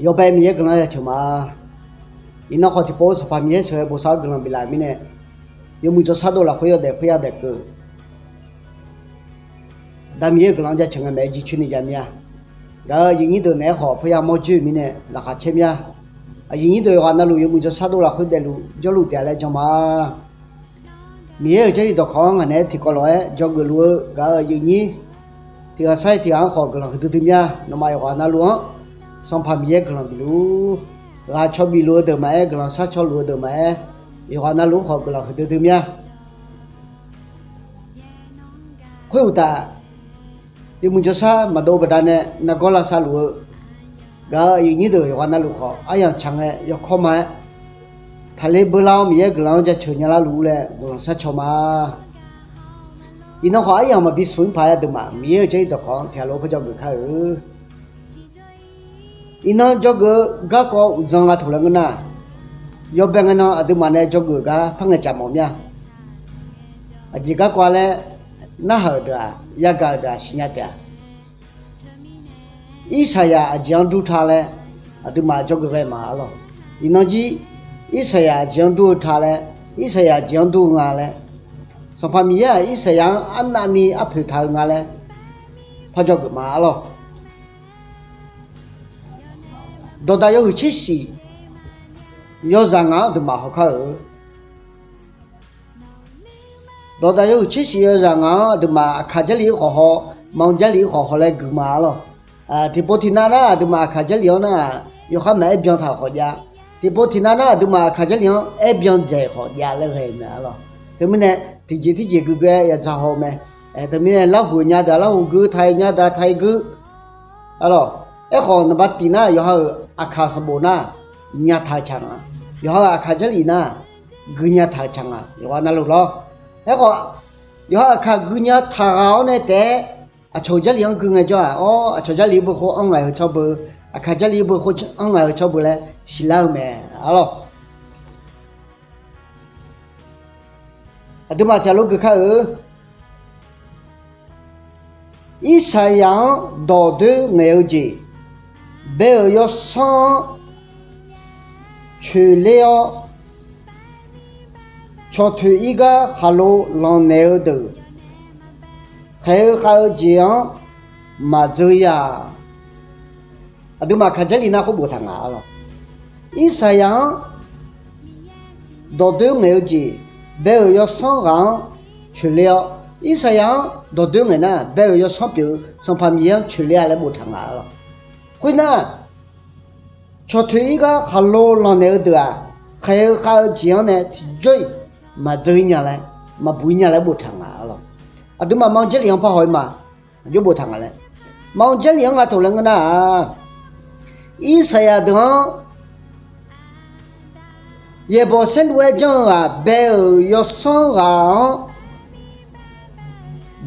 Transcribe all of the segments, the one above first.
要白米跟那吃嘛，伊那好的包是把米吃不少跟那比来米呢，有没做啥多了会要得个，但米跟那家吃个买几群的家米啊，然后印尼都那好，不要毛酒米呢，那哈吃米啊，印尼都的话那路有没做啥多了会得路，叫路点来讲嘛，米这里都靠俺那提过来，叫个路，然后印尼。ที่อาศัยที่อ่างขอกำลังคือตัวเมียน้ำมันว่าน่ารู้สัมผัสมีกำลังบิลูราชบิลูเดิมไหมกำลังสัชบิลูเดิมไหมอีว่าน่ารู้ขอกำลังคือตัวเมียคุยอุตาอยู่มุ่งจะซามาดูประเด็นเนี่ยนักกอล์ฟซาลูก็อย่างนี้เดียวว่าน่ารู้ขอไอ้ยังช่างเนี่ยยกข้อมาทะเลเบลามีกำลังจะเชิญยาลาลูเลยกำลังสัชมาอีน้องเขาอย่างมาพิสูจน์พายดูมามีเจตของเทโลพระเจ้าบุคคลอีน้องจอกก็ก็จังหวะทุเรศนะยกเป็นกันนะดูมาเนี่ยจอกก็พังเงจับมอมเนี่ยจีก็กว่าเลยน่าหดยากาดสิญญาเดียอีสายอาจังดูท่าเลยดูมาจอกก็มาหรออีน้องจีอีสายอาจังดูท่าเลยอีสายอาจังดูงาเลยสภาพมีอะไรอีสายอันนี้อัพทางงานเลยพอจบมาแล้วโดดได้ยังชิสิยังจังดูมาเขาเขาโดดได้ยังชิสิยังจังดูมาข้าจะเลี้ยงเขามองจะเลี้ยงเขาเลยกูมาแล้วที่พอที่นั่นนะดูมาข้าจะเลี้ยงนะยังข้าไม่เบี้ยท่าเขาจ้าที่พอที่นั่นนะดูมาข้าจะเลี้ยงเบี้ยใจเขาจ้าเลยเห็นไหมล่ะแต่เมื่อเนี่ยที่กูก็อยากจะหอมไหมแต่เมื่อเนี่ยเราหัวเนี่ยแต่เราหัวกูไทยเนี่ยแต่ไทยกูอะไรไอ้คนนับตีน่ะยังหาอาคาสมบูรณ์น่ะเนี่ยไทยช่างอ่ะยังหาอาคาเจริญน่ะกูเนี่ยไทยช่างอ่ะยังว่านั่นลูกเหรอไอ้คนยังหาอาคากูเนี่ยไทยเอาเนี่ยแต่อาชาวเจริญกูไงจ้ะอ๋ออาชาวเจริญบุคคลอังไงเขาชอบอาคาเจริญบุคคลอังไงเขาชอบเลยสิลาแม่อะไรดูมาเท่าลูกเขาอีสายยังดอดูเงยจีเบลยสังช่วยเลี้ยชดถืออีกฮัลโหลลองเงยดูเขาจียงมาเจียดูมาข้าจะลีน่าเขาบูทางอะไรอีสายยังดอดูเงยจีเบลยสังรังช่วยเลี้ยอีสายดอดูเงินนะเบลยสังผิวสังพามีอย่างช่วยเลี้ยอะไรบูทางอะไรคุณน่ะชดถืออีกฮัลโหลลองเนื้อตัวเขาจียงเนี่ยที่จ่อยมาเจอเนี่ยเลยมาบุญเนี่ยเลยบูทางอะไรดูมามองเจริญพอหอยมาอยู่บูทางอะไรมองเจริญถูกแล้วนะอีสายดู也不是为讲白要上啊，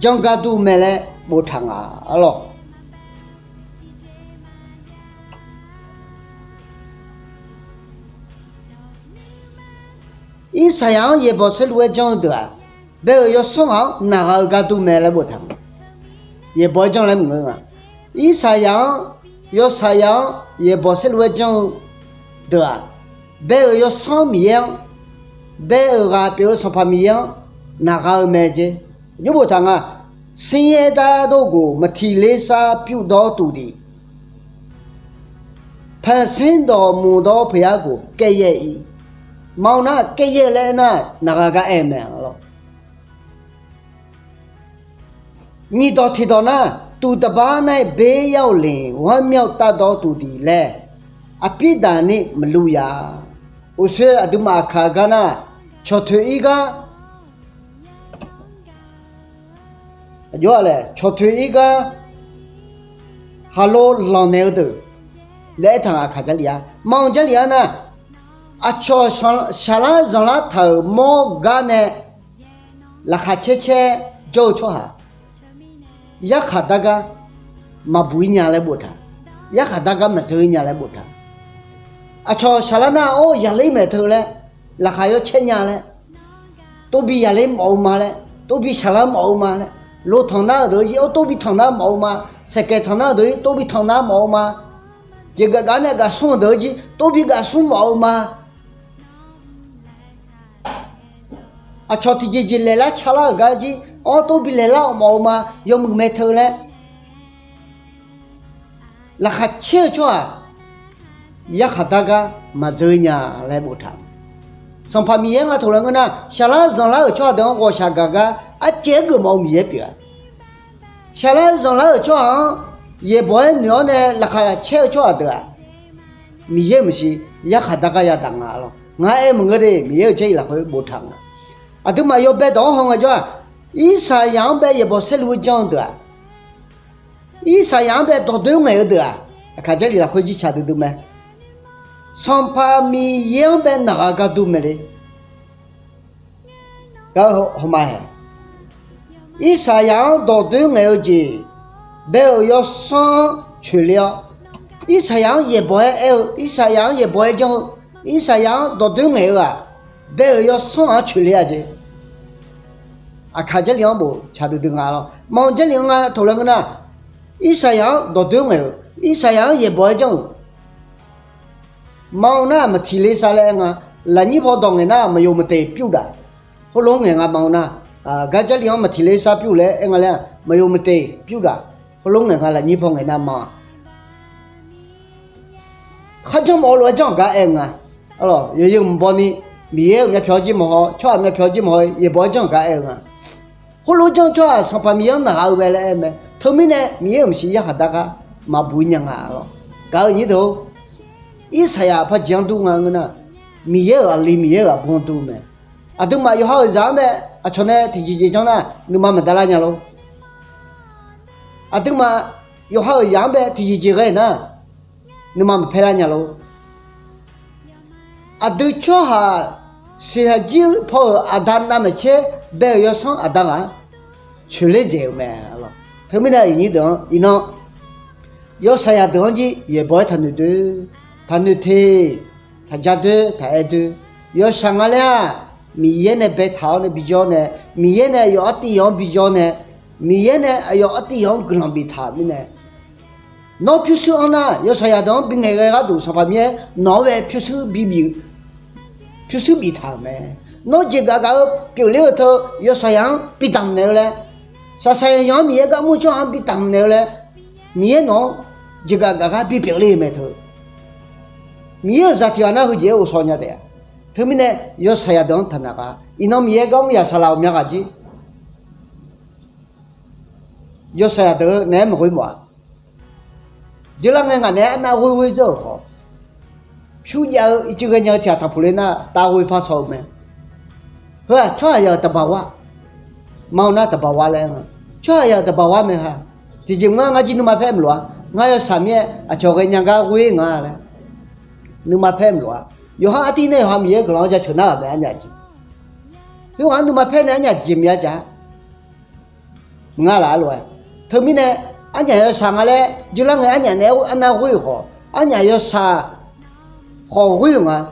讲个都没来不长啊，咯。伊啥样也不是为讲的，白要上啊，哪个都没来不长，也不讲来么啊？伊啥样要啥样也不是为讲的。白要上面，白个比如说旁边，哪个买着？有不同啊？深夜大多个，没体力啥表达多的，拍深到木到拍个，给也一，毛那给也来那哪个爱买了？你到提到那，都得把那白要领，我秒达到多的嘞，啊，别单呢没路呀。我说阿杜马卡干呐，瞧腿一个，有嘞，瞧腿一个，哈罗老牛的，来趟啊卡这里啊，忙这里啊呢，啊瞧下来上来头毛干呢，拉卡切切就瞧哈，一卡大个，嘛不一样来不他，一卡大个嘛就一样来不他。啊，瞧下来那哦，压力没头嘞，那还要钱伢嘞，都比压力毛嘛嘞，都比下来毛嘛嘞，路躺那头要都比躺那毛嘛，世界躺那头都比躺那毛嘛，这个干那个送得去都比个送毛嘛。啊，瞧这来了吃了个去，哦，都比来了毛嘛，要么没头嘞。那还吃着啊，也还大个嘛这样来不谈。上旁边啊，头人个呢，下来上来吃等我下个个啊，这个毛米也别。下来上来吃也不鸟呢，那还吃着的，米也不是，也还大个也当啊了。我爱么个的米也吃了会不谈了。啊，对嘛，要白当行个叫，一山羊白也不是路讲的，一山羊白到对没有的，看这里了回去吃的都没，上旁米羊白哪个都没的，然后好嘛嘿，一山羊到对没有去，没有要上去了，一山羊也不爱，一山羊也不爱讲，一山羊到对没有啊。没有要上去了的，啊，看这两步吃都对啊了，忙这两啊，头两个呢，一山羊到对没有，一山羊也不爱讲，忙呢么提来啥来啊，那你跑当的呢没有么得表的，好long的啊忙呢，啊，看这两么提来啥表来，我俩没有么得表的，好long的啊，那你跑的呢忙，还讲毛罗讲个啊，哦，有唔帮你。米也没嫖妓么好，吃没嫖妓么好，也不讲个爱啊。后来讲吃上旁米养哪个来爱没？后面呢米也不是也还大个，嘛不一样啊咯。搞你头，一菜呀怕讲多啊个呢，米也啊里米也啊不多没。啊都嘛有好人没？啊从那提起讲呢，你妈没得啦样咯。啊都嘛有好人没提起个呢，你妈没拍啦样咯。啊都吃哈。是啊，就跑阿丹那么切，别要上阿丹啊，出来就没了。他们呢，你等，你呢，要啥呀东西也不会谈得多，谈得多，他家多，他爱多。要上个了，米也呢白淘呢比较呢，米也呢要地样比较呢，米也呢要地样更能比他们呢。那平时安那要啥呀东，比那个都上方面，那位平时比。就是比他们，那这个表里头要啥样比当年嘞？啥样米个木匠比当年嘞？米孬这个比表里面头，米啥天那会接我说人的，他们呢要啥样东他那个，一那米个我要啥老米个子，要啥样东那么会么？就那个那会做好。票价这个人听他不来那大会怕少没？是吧？这要得把握，毛那得把握来嘛？这要得把握没哈？最近我今天没拍不了，我要上面啊，叫个人家会我来，你没拍不了。有哈地那哈米个人家去那买人家去，有哈你没拍人家去买家，我来了，他们呢，人家要上来，就让人家那会好，人家要上。好会用啊！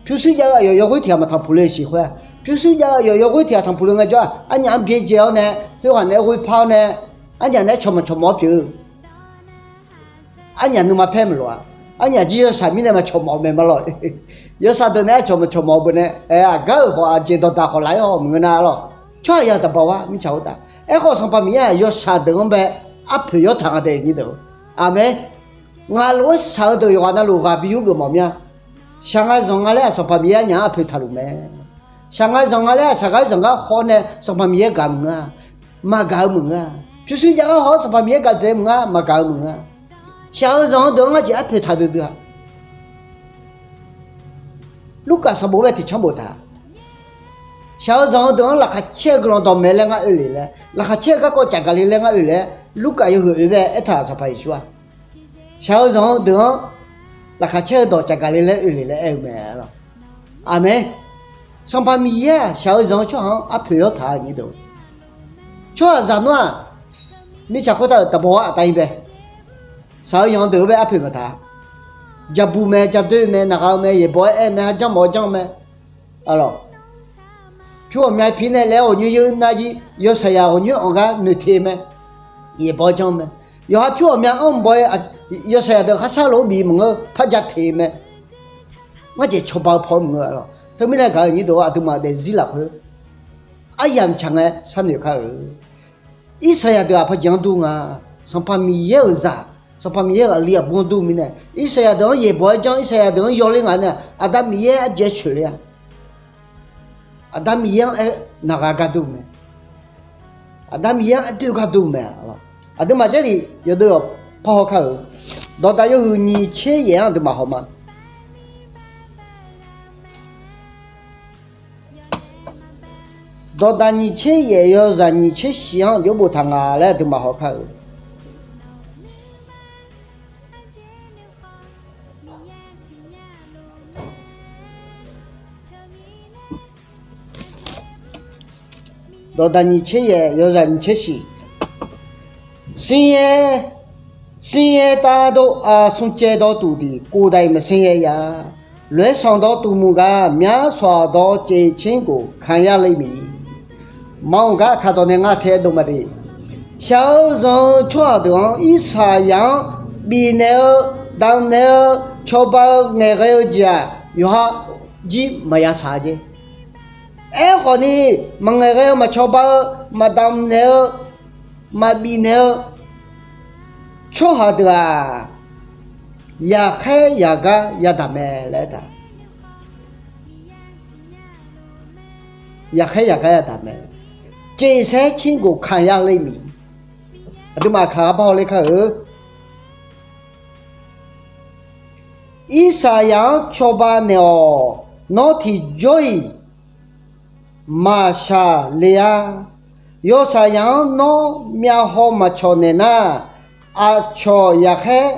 平时家要会听嘛，他不来喜欢。平时家要会听，他不来叫俺娘别叫呢，就话那会跑呢，俺娘那吃毛票，俺娘那么拍没了，俺娘只有上面那么吃毛没么了，有啥的呢吃毛不呢？哎呀，个话接到大好来好没那了，这要得包啊，没瞧的。哎，好上旁边要啥的我们啊票要谈的你都，阿妹，我啥都要那路话比有个毛面。上海上个嘞，上旁边人陪他路没？上海上个嘞，上海上个好呢，上旁边干么啊？没干么啊？就是讲好，上旁边干什么啊？没干么啊？上海上到我家陪他的的，如果什么问题全部他。上海上到那还切个人到买两个二来了，那还切个价格里两个二来，如果有二万一他才拍说。上海上到。那还吃到这个里来爱买了，阿妹，上把米呀，小人吃好啊，陪了他你都，吃啥呢？你吃好的得包啊，带一杯，少样都呗啊陪了他，家不买家对买那个买也不爱买还讲毛讲买，啊咯，譬如买皮呢来我女有那些有啥呀？我女我个女贴买，也不讲买，要还譬如买我买啊。要是的，还少老米么？他家甜么？我这吃饱泡么了？他们那个你都啊都嘛得热了去，啊养强哎，三六开一时呀都啊怕讲多啊，上怕米也有啥，上怕米也有裂不多米呢，一时呀都也不讲，一时呀都要领俺呢，啊咱米也接去了，啊咱米也哎那个多么？啊咱米也对个多么了？啊都嘛这里有都要跑好看。到大有你切样的嘛好吗？到大你切也要让你切香就不谈啊来都嘛好看。到大你切也要让你切细，深夜大都啊，从街道堵的，古代么深夜呀，乱上到杜木个，面刷到节庆个，看呀里面，忙个看到那俺太多么的，小人穿的一啥样，比那当那瞧把那个有家，有哈几没呀啥的，哎，好呢，么那个么瞧把么当那么比那。说好的啊，也开也个也打没来的，也开也个也打没，这些亲个看下里面，对嘛看不好来看一啥样吃吧呢？脑体joy，马啥里啊？有啥样脑面好嘛吃呢呐？啊，cho ya khe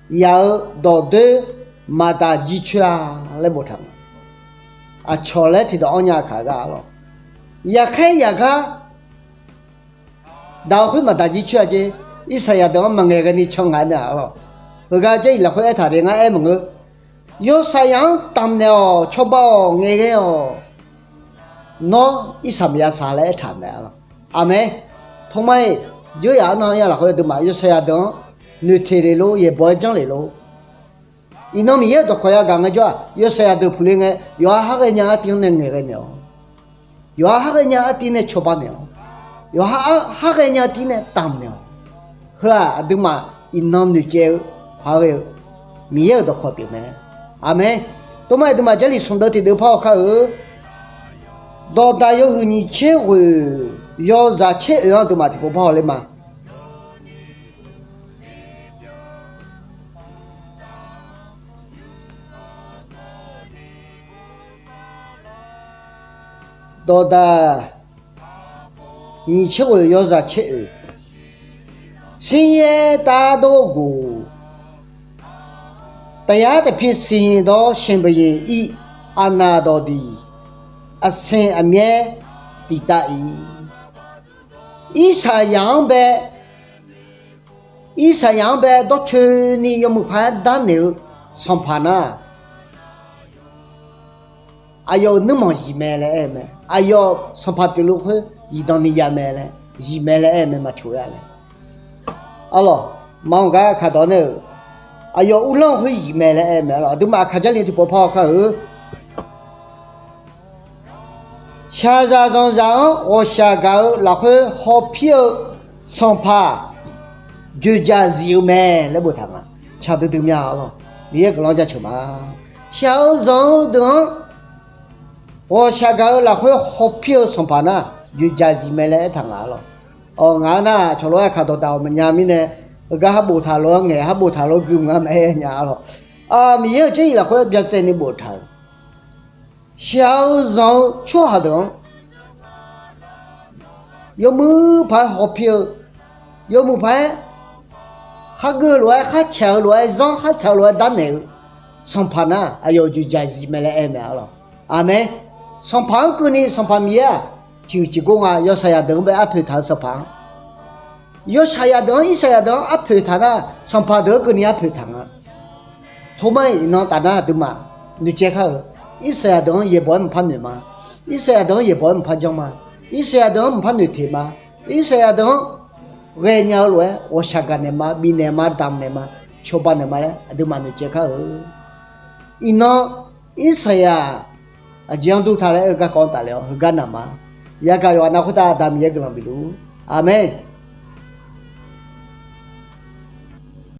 ya do de ma da ji chua le bo thang a cho le thì đó nya kha ga lo ya khe ya ga da khu ma da ji chua je isa ya do ma nge ga ni chong ga na lo ga je la khu tha de nga e mo ngo yo sa yang tam ne o cho ba nge ge o no isa ya sa le tha ne lo amen thong mai giờ ya nó ya là hồi đó mà giờ say đó nuôi thề lô ye bồi chẳng lê lô ino mi ye đó coi ya gang cho giờ say đó phụ lên cái giờ hai cái nhà tiếng này nghe cái nào giờ hai cái nhà tiếng này chụp nào giờ hai cái nhà tiếng này tam nào hả đó mà ino nuôi chơi hai cái mi ye đó coi biết này amen đó mà这里送到的都跑开到大有你切回。要热切样都嘛就不好了嘛。到达你切回要热切，深夜大多过，大家的平时到新不愿意，安那到的，啊生啊面地大意。一啥样呗？一啥样呗？到去年有没拍单牛上盘呐？哎呦，那么一买了哎没？哎呦，上盘比如说一当你也买了，一买了哎没嘛出来了。啊咯，忙个看到呢，哎呦，无论会一买了哎没了，都嘛看这里就不跑看现在让我下个那会好票上爬，就叫热卖来不谈啊，吃的都苗了，你也跟人家吃嘛。小人等我下个那会好票上爬呢，就叫热卖来谈啊了。哦，俺呢，除了看到我们家面呢，个还不谈了，俺还不谈了，跟俺没伢了。啊，没有这那会别真的不谈。小人吃下等，有没拍好票？有没拍？哈个来哈桥来，让哈桥来打牛，上盘呐，哎呦就叫伊们来挨骂了，阿妹，上盘个呢上盘米啊，就几个啊，要啥呀等被阿陪他上盘，要啥呀等一啥呀等阿陪他呐，上盘得个你阿陪他啊，他们那打那对嘛，你接口。一啥东也不能判你吗？一啥东也不能判讲吗？一啥东不判你提吗？一啥东人家来我下个年嘛，明年嘛，当年嘛，求把那么嘞，都嘛能解开哦。一孬一岁呀，这样都他嘞个讲大了，个那么，也个要那回答咱们也个啷比如，阿妹。